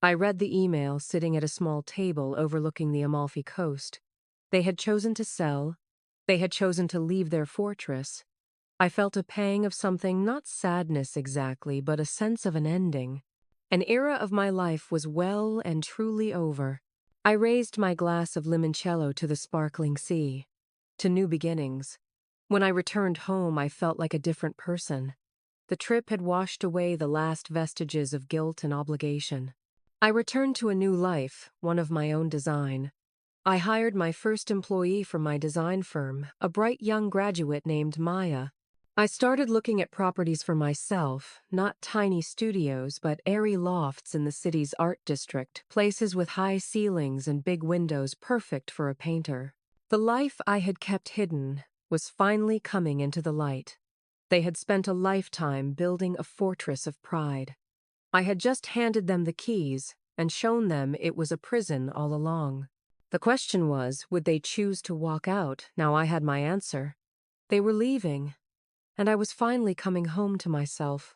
I read the email sitting at a small table overlooking the Amalfi Coast. They had chosen to sell. They had chosen to leave their fortress. I felt a pang of something, not sadness exactly, but a sense of an ending. An era of my life was well and truly over. I raised my glass of limoncello to the sparkling sea, to new beginnings. When I returned home, I felt like a different person. The trip had washed away the last vestiges of guilt and obligation. I returned to a new life, one of my own design. I hired my first employee from my design firm, a bright young graduate named Maya. I started looking at properties for myself, not tiny studios, but airy lofts in the city's art district, places with high ceilings and big windows perfect for a painter. The life I had kept hidden was finally coming into the light. They had spent a lifetime building a fortress of pride. I had just handed them the keys and shown them it was a prison all along. The question was, would they choose to walk out? Now I had my answer. They were leaving. And I was finally coming home to myself.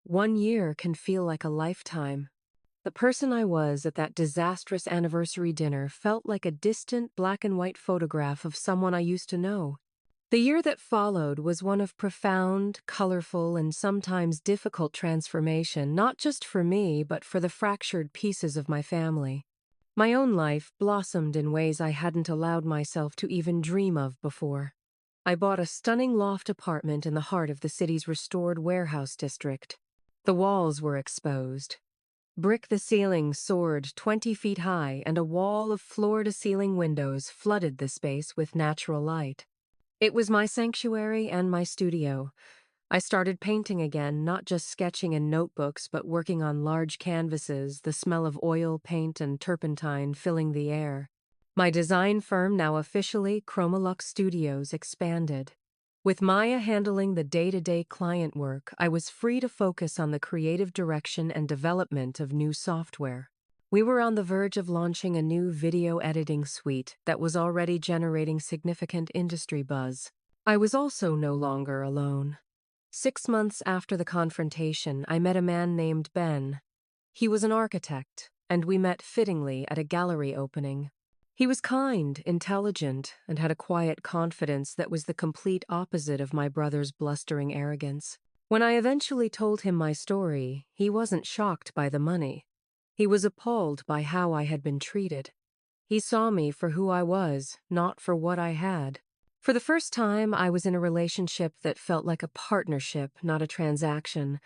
1 year can feel like a lifetime. The person I was at that disastrous anniversary dinner felt like a distant black and white photograph of someone I used to know. The year that followed was one of profound, colorful, and sometimes difficult transformation, not just for me, but for the fractured pieces of my family. My own life blossomed in ways I hadn't allowed myself to even dream of before. I bought a stunning loft apartment in the heart of the city's restored warehouse district. The walls were exposed. Brick the ceiling soared 20 feet high, and a wall of floor-to-ceiling windows flooded the space with natural light. It was my sanctuary and my studio. I started painting again, not just sketching in notebooks, but working on large canvases, the smell of oil, paint, and turpentine filling the air. My design firm, now officially Chromolux Studios, expanded. With Maya handling the day-to-day client work, I was free to focus on the creative direction and development of new software. We were on the verge of launching a new video editing suite that was already generating significant industry buzz. I was also no longer alone. 6 months after the confrontation, I met a man named Ben. He was an architect, and we met fittingly at a gallery opening. He was kind, intelligent, and had a quiet confidence that was the complete opposite of my brother's blustering arrogance. When I eventually told him my story, he wasn't shocked by the money. He was appalled by how I had been treated. He saw me for who I was, not for what I had. For the first time, I was in a relationship that felt like a partnership, not a transaction.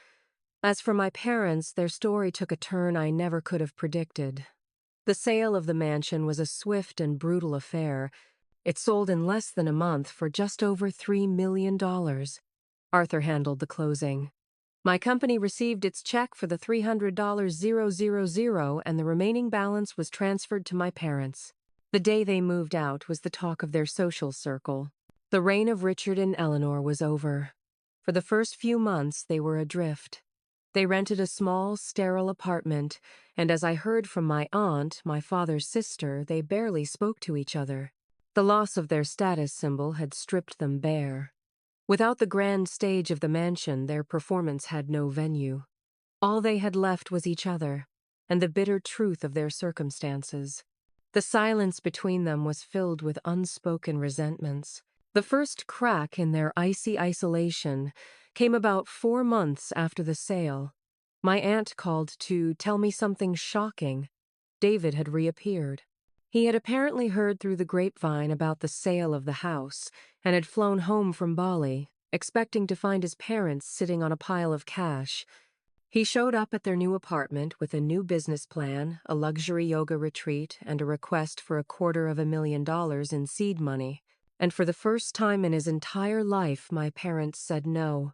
As for my parents, their story took a turn I never could have predicted. The sale of the mansion was a swift and brutal affair. It sold in less than a month for just over $3 million. Arthur handled the closing. My company received its check for the $300,000, and the remaining balance was transferred to my parents. The day they moved out was the talk of their social circle. The reign of Richard and Eleanor was over. For the first few months, they were adrift. They rented a small, sterile apartment, and as I heard from my aunt, my father's sister, they barely spoke to each other. The loss of their status symbol had stripped them bare. Without the grand stage of the mansion, their performance had no venue. All they had left was each other, and the bitter truth of their circumstances. The silence between them was filled with unspoken resentments. The first crack in their icy isolation came about 4 months after the sale. My aunt called to tell me something shocking. David had reappeared. He had apparently heard through the grapevine about the sale of the house and had flown home from Bali, expecting to find his parents sitting on a pile of cash. He showed up at their new apartment with a new business plan, a luxury yoga retreat, and a request for $250,000 in seed money. And for the first time in his entire life, my parents said no.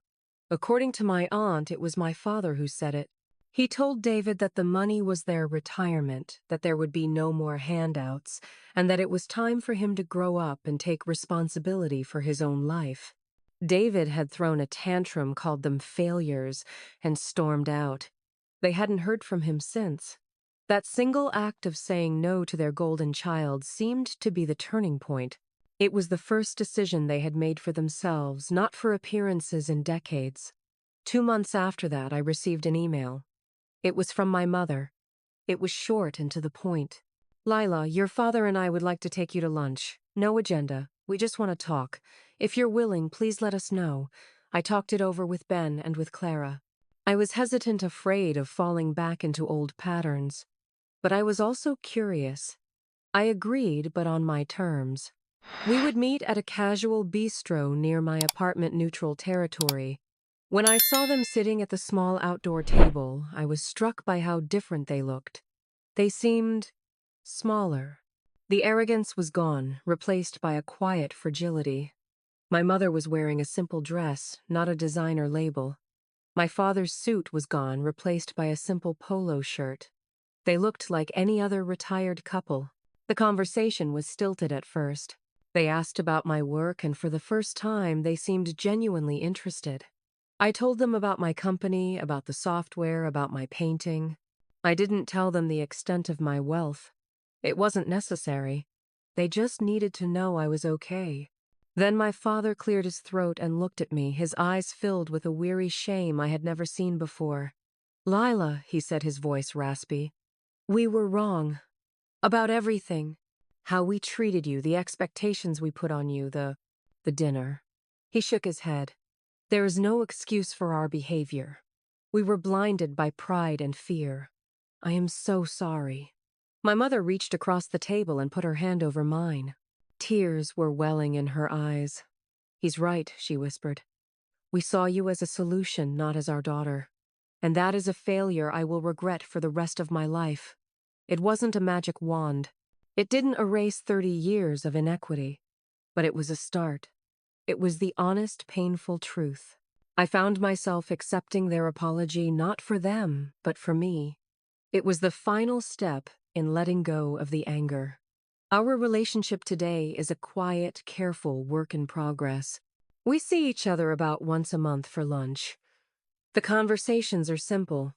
According to my aunt, it was my father who said it. He told David that the money was their retirement, that there would be no more handouts, and that it was time for him to grow up and take responsibility for his own life. David had thrown a tantrum, called them failures, and stormed out. They hadn't heard from him since. That single act of saying no to their golden child seemed to be the turning point. It was the first decision they had made for themselves, not for appearances in decades. 2 months after that, I received an email. It was from my mother. It was short and to the point. "Lila, your father and I would like to take you to lunch. No agenda. We just want to talk. If you're willing, please let us know. I talked it over with Ben and with Clara." I was hesitant, afraid of falling back into old patterns. But I was also curious. I agreed, but on my terms. We would meet at a casual bistro near my apartment neutral territory. When I saw them sitting at the small outdoor table, I was struck by how different they looked. They seemed smaller. The arrogance was gone, replaced by a quiet fragility. My mother was wearing a simple dress, not a designer label. My father's suit was gone, replaced by a simple polo shirt. They looked like any other retired couple. The conversation was stilted at first. They asked about my work, and for the first time, they seemed genuinely interested. I told them about my company, about the software, about my painting. I didn't tell them the extent of my wealth. It wasn't necessary. They just needed to know I was okay. Then my father cleared his throat and looked at me, his eyes filled with a weary shame I had never seen before. "Lila," he said, his voice raspy, "we were wrong. About everything. How we treated you, the expectations we put on you, the dinner." He shook his head. "There is no excuse for our behavior. We were blinded by pride and fear. I am so sorry." My mother reached across the table and put her hand over mine. Tears were welling in her eyes. "He's right," she whispered. "We saw you as a solution, not as our daughter. And that is a failure I will regret for the rest of my life. It wasn't a magic wand. It didn't erase 30 years of inequity. But it was a start. It was the honest, painful truth. I found myself accepting their apology not for them, but for me. It was the final step in letting go of the anger. Our relationship today is a quiet, careful work in progress. We see each other about once a month for lunch. The conversations are simple.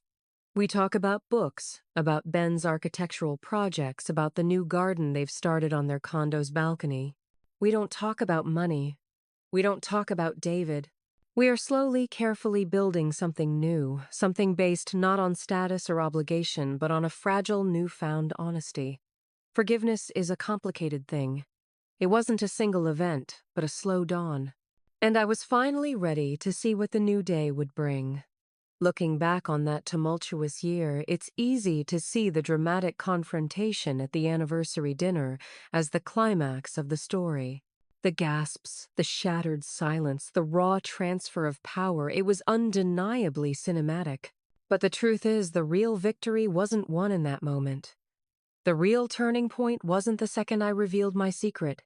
We talk about books, about Ben's architectural projects, about the new garden they've started on their condo's balcony. We don't talk about money. We don't talk about David. We are slowly, carefully building something new, something based not on status or obligation, but on a fragile, newfound honesty. Forgiveness is a complicated thing. It wasn't a single event, but a slow dawn. And I was finally ready to see what the new day would bring. Looking back on that tumultuous year, it's easy to see the dramatic confrontation at the anniversary dinner as the climax of the story. The gasps, the shattered silence, the raw transfer of power, it was undeniably cinematic. But the truth is, the real victory wasn't won in that moment. The real turning point wasn't the second I revealed my secret.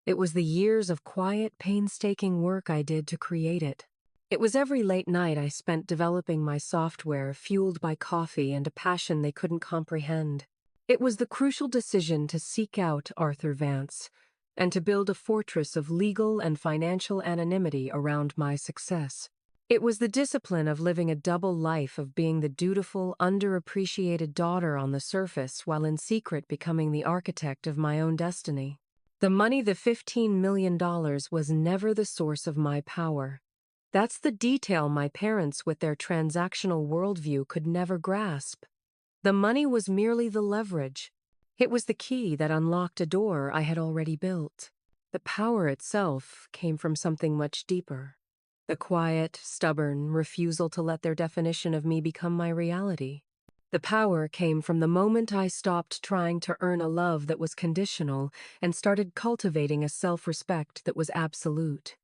It was the years of quiet, painstaking work I did to create it. It was every late night I spent developing my software, fueled by coffee and a passion they couldn't comprehend. It was the crucial decision to seek out Arthur Vance and to build a fortress of legal and financial anonymity around my success. It was the discipline of living a double life of being the dutiful, underappreciated daughter on the surface while in secret becoming the architect of my own destiny. The money, the $15 million, was never the source of my power. That's the detail my parents with their transactional worldview could never grasp. The money was merely the leverage. It was the key that unlocked a door I had already built. The power itself came from something much deeper. The quiet, stubborn refusal to let their definition of me become my reality. The power came from the moment I stopped trying to earn a love that was conditional and started cultivating a self-respect that was absolute.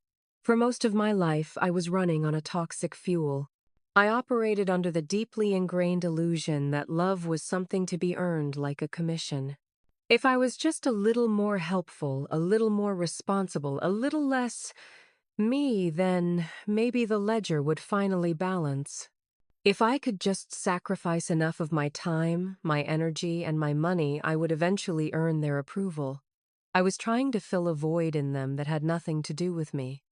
For most of my life, I was running on a toxic fuel. I operated under the deeply ingrained illusion that love was something to be earned like a commission. If I was just a little more helpful, a little more responsible, a little less me, then maybe the ledger would finally balance. If I could just sacrifice enough of my time, my energy, and my money, I would eventually earn their approval. I was trying to fill a void in them that had nothing to do with me.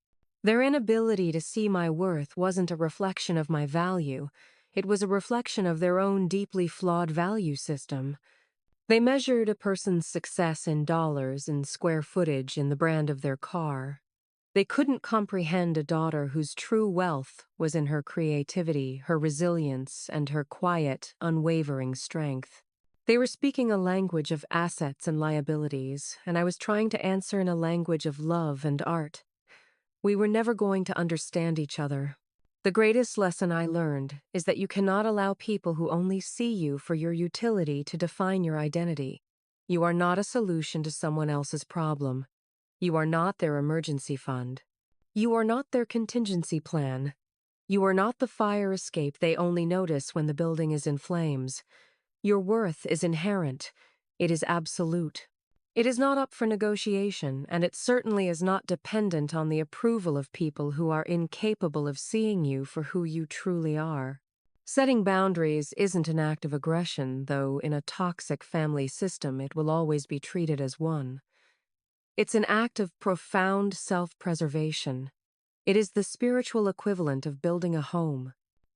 Their inability to see my worth wasn't a reflection of my value. It was a reflection of their own deeply flawed value system. They measured a person's success in dollars, in square footage, in the brand of their car. They couldn't comprehend a daughter whose true wealth was in her creativity, her resilience, and her quiet, unwavering strength. They were speaking a language of assets and liabilities, and I was trying to answer in a language of love and art. We were never going to understand each other. The greatest lesson I learned is that you cannot allow people who only see you for your utility to define your identity. You are not a solution to someone else's problem. You are not their emergency fund. You are not their contingency plan. You are not the fire escape they only notice when the building is in flames. Your worth is inherent. It is absolute. It is not up for negotiation, and it certainly is not dependent on the approval of people who are incapable of seeing you for who you truly are. Setting boundaries isn't an act of aggression, though in a toxic family system it will always be treated as one. It's an act of profound self-preservation. It is the spiritual equivalent of building a home.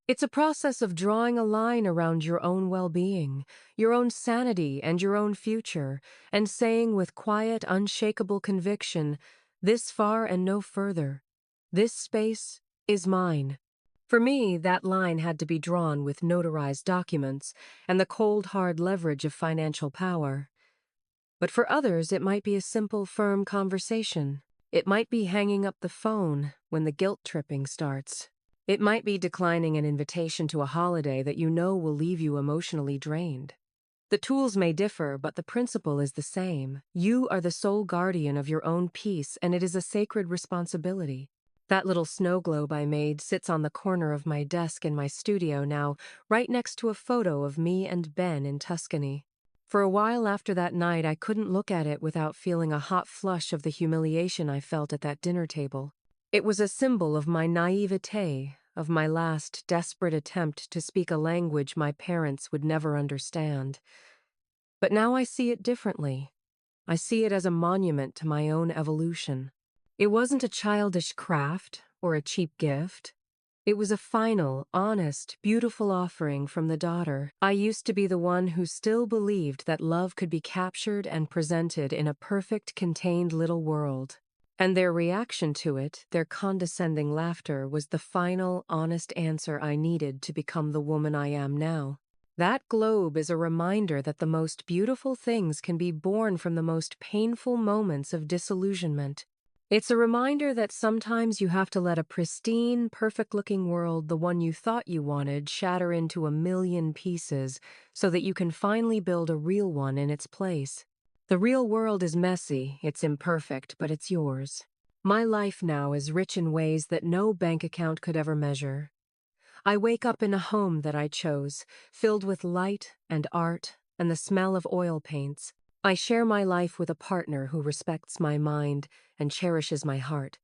It's a process of drawing a line around your own well-being, your own sanity, and your own future, and saying with quiet, unshakable conviction, this far and no further. This space is mine. For me, that line had to be drawn with notarized documents and the cold, hard leverage of financial power. But for others, it might be a simple, firm conversation. It might be hanging up the phone when the guilt tripping starts. It might be declining an invitation to a holiday that you know will leave you emotionally drained. The tools may differ, but the principle is the same. You are the sole guardian of your own peace, and it is a sacred responsibility. That little snow globe I made sits on the corner of my desk in my studio now, right next to a photo of me and Ben in Tuscany. For a while after that night, I couldn't look at it without feeling a hot flush of the humiliation I felt at that dinner table. It was a symbol of my naivete, of my last desperate attempt to speak a language my parents would never understand. But now I see it differently. I see it as a monument to my own evolution. It wasn't a childish craft or a cheap gift. It was a final, honest, beautiful offering from the daughter. I used to be the one who still believed that love could be captured and presented in a perfect, contained little world. And their reaction to it, their condescending laughter, was the final, honest answer I needed to become the woman I am now. That globe is a reminder that the most beautiful things can be born from the most painful moments of disillusionment. It's a reminder that sometimes you have to let a pristine, perfect-looking world, the one you thought you wanted, shatter into a million pieces so that you can finally build a real one in its place. The real world is messy, it's imperfect, but it's yours. My life now is rich in ways that no bank account could ever measure. I wake up in a home that I chose, filled with light and art and the smell of oil paints. I share my life with a partner who respects my mind and cherishes my heart.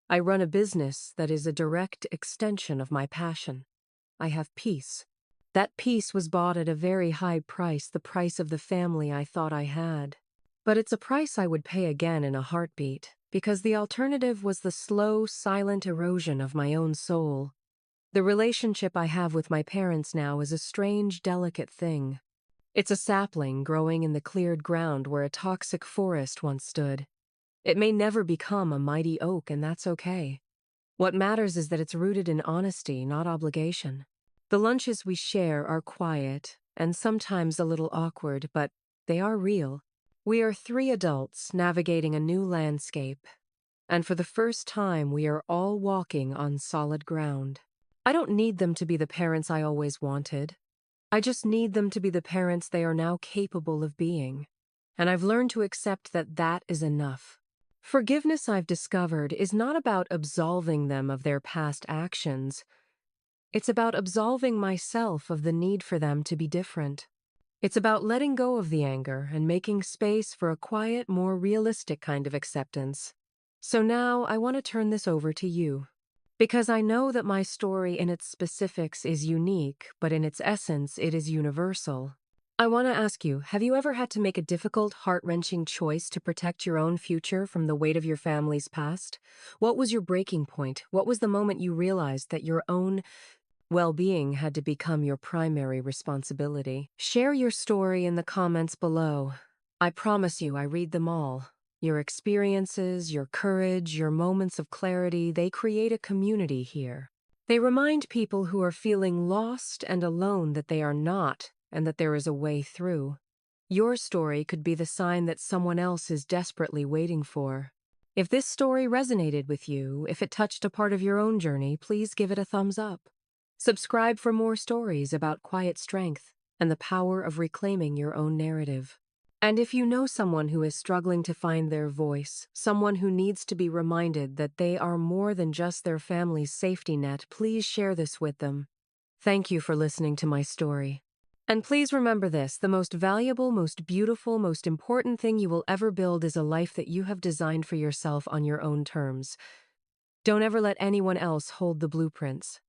I run a business that is a direct extension of my passion. I have peace. That peace was bought at a very high price, the price of the family I thought I had. But it's a price I would pay again in a heartbeat, because the alternative was the slow, silent erosion of my own soul. The relationship I have with my parents now is a strange, delicate thing. It's a sapling growing in the cleared ground where a toxic forest once stood. It may never become a mighty oak, and that's okay. What matters is that it's rooted in honesty, not obligation. The lunches we share are quiet and sometimes a little awkward, but they are real. We are three adults navigating a new landscape, and for the first time we are all walking on solid ground. I don't need them to be the parents I always wanted. I just need them to be the parents they are now capable of being. And I've learned to accept that that is enough. Forgiveness, I've discovered, is not about absolving them of their past actions. It's about absolving myself of the need for them to be different. It's about letting go of the anger and making space for a quiet, more realistic kind of acceptance. So now I want to turn this over to you. Because I know that my story in its specifics is unique, but in its essence it is universal. I want to ask you, have you ever had to make a difficult, heart-wrenching choice to protect your own future from the weight of your family's past? What was your breaking point? What was the moment you realized that your own well-being had to become your primary responsibility? Share your story in the comments below. I promise you, I read them all. Your experiences, your courage, your moments of clarity, they create a community here. They remind people who are feeling lost and alone that they are not, and that there is a way through. Your story could be the sign that someone else is desperately waiting for. If this story resonated with you, if it touched a part of your own journey, please give it a thumbs up. Subscribe for more stories about quiet strength and the power of reclaiming your own narrative. And if you know someone who is struggling to find their voice, someone who needs to be reminded that they are more than just their family's safety net, please share this with them. Thank you for listening to my story. And please remember this, the most valuable, most beautiful, most important thing you will ever build is a life that you have designed for yourself on your own terms. Don't ever let anyone else hold the blueprints.